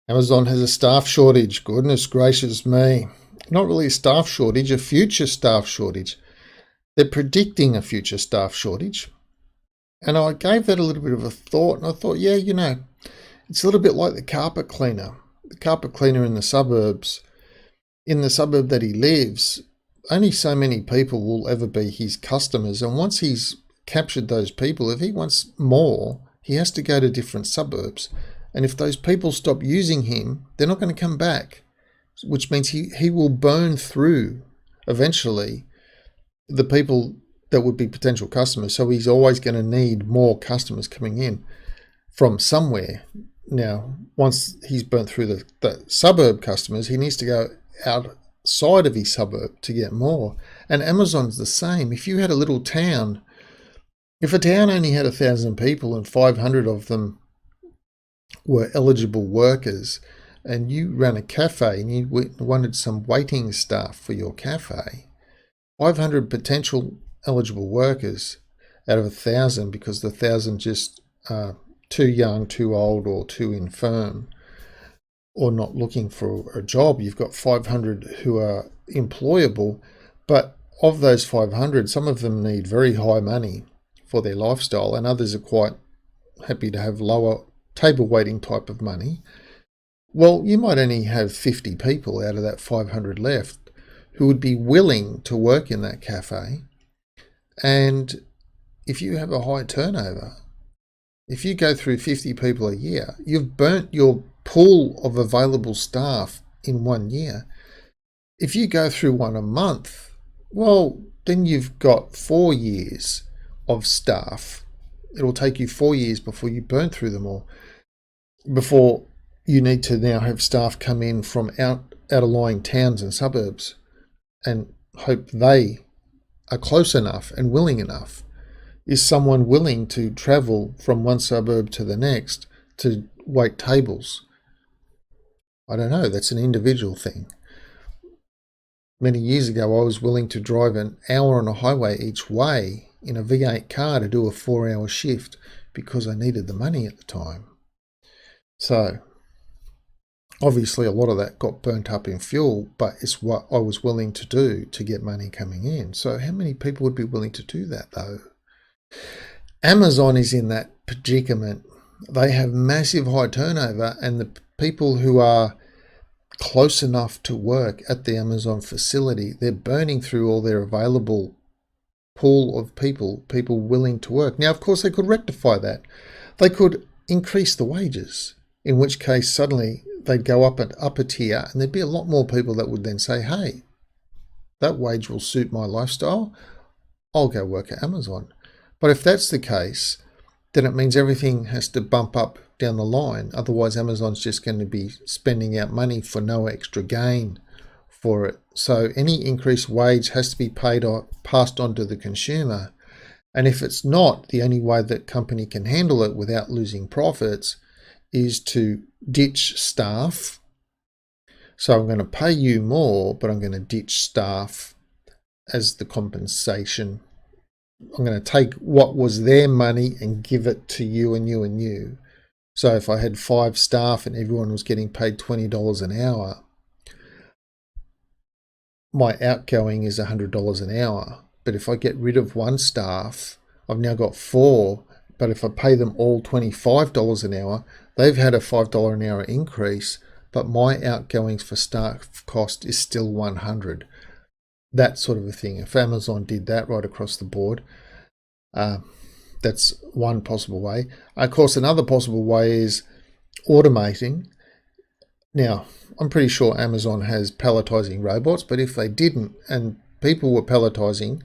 Amazon has a staff shortage. Goodness gracious me. Not really a staff shortage, a future staff shortage. They're predicting a future staff shortage. And I gave that a little bit of a thought, and I thought, yeah, it's a little bit like the carpet cleaner. The carpet cleaner in the suburbs, in the suburb that he lives, only so many people will ever be his customers. And once he's captured those people, if he wants more, he has to go to different suburbs. And if those people stop using him, they're not going to come back, which means he will burn through eventually the people that would be potential customers. So he's always going to need more customers coming in from somewhere. Now, once he's burnt through the suburb customers, he needs to go outside of his suburb to get more. And Amazon's the same. If you had a little town, if a town only had 1,000 people and 500 of them were eligible workers, and you ran a cafe and you wanted some waiting staff for your cafe, 500 potential eligible workers out of 1,000, because the 1,000 just too young, too old, or too infirm, or not looking for a job. You've got 500 who are employable, but of those 500, some of them need very high money for their lifestyle, and others are quite happy to have lower table waiting type of money. Well, you might only have 50 people out of that 500 left who would be willing to work in that cafe. And if you have a high turnover, if you go through 50 people a year, you've burnt your pool of available staff in 1 year. If you go through one a month, well, then you've got 4 years of staff. It'll take you 4 years before you burn through them all, before you need to now have staff come in from out-of-lying towns and suburbs and hope they are close enough and willing enough. Is someone willing to travel from one suburb to the next to wait tables? I don't know. That's an individual thing. Many years ago, I was willing to drive an hour on a highway each way in a V8 car to do a 4-hour shift because I needed the money at the time. So obviously a lot of that got burnt up in fuel, but it's what I was willing to do to get money coming in. So how many people would be willing to do that though? Amazon is in that predicament. They have massive high turnover, and the people who are close enough to work at the Amazon facility, they're burning through all their available pool of people willing to work. Now, of course, they could rectify that. They could increase the wages, in which case suddenly they'd go up an upper tier, and there'd be a lot more people that would then say, hey, that wage will suit my lifestyle. I'll go work at Amazon. But if that's the case, then it means everything has to bump up down the line. Otherwise, Amazon's just going to be spending out money for no extra gain for it. So any increased wage has to be paid or passed on to the consumer. And if it's not, the only way that company can handle it without losing profits is to ditch staff. So I'm going to pay you more, but I'm going to ditch staff as the compensation. I'm going to take what was their money and give it to you and you and you. So if I had 5 staff and everyone was getting paid $20 an hour, my outgoing is $100 an hour. But if I get rid of 1 staff, I've now got 4. But if I pay them all $25 an hour, they've had a $5 an hour increase, but my outgoings for staff cost is still $100. That sort of a thing. If Amazon did that right across the board, that's one possible way. Of course, another possible way is automating. Now, I'm pretty sure Amazon has palletizing robots, but if they didn't and people were palletizing,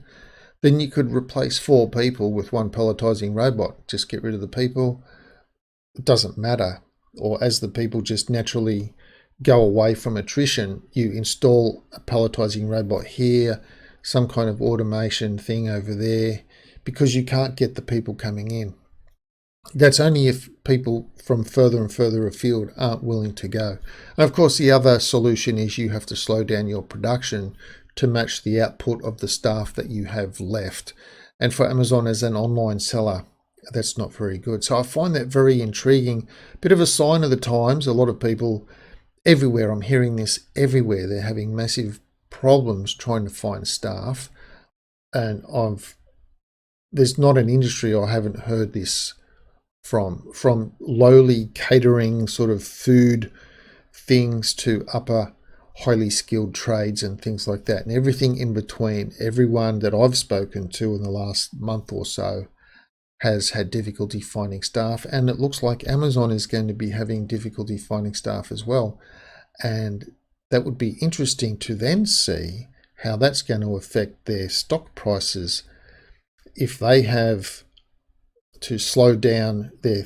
then you could replace 4 people with 1 palletizing robot. Just get rid of the people. It doesn't matter. Or as the people just naturally go away from attrition, you install a palletizing robot here, some kind of automation thing over there, because you can't get the people coming in. That's only if people from further and further afield aren't willing to go. And of course, the other solution is you have to slow down your production to match the output of the staff that you have left. And for Amazon as an online seller, that's not very good. So I find that very intriguing. Bit of a sign of the times. A lot of people everywhere, I'm hearing this everywhere, they're having massive problems trying to find staff. And there's not an industry I haven't heard this from lowly catering sort of food things to upper highly skilled trades and things like that, and everything in between. Everyone that I've spoken to in the last month or so has had difficulty finding staff, and it looks like Amazon is going to be having difficulty finding staff as well. And that would be interesting to then see how that's going to affect their stock prices. If they have to slow down their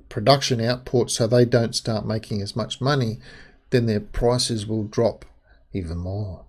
production output so they don't start making as much money, then their prices will drop even more.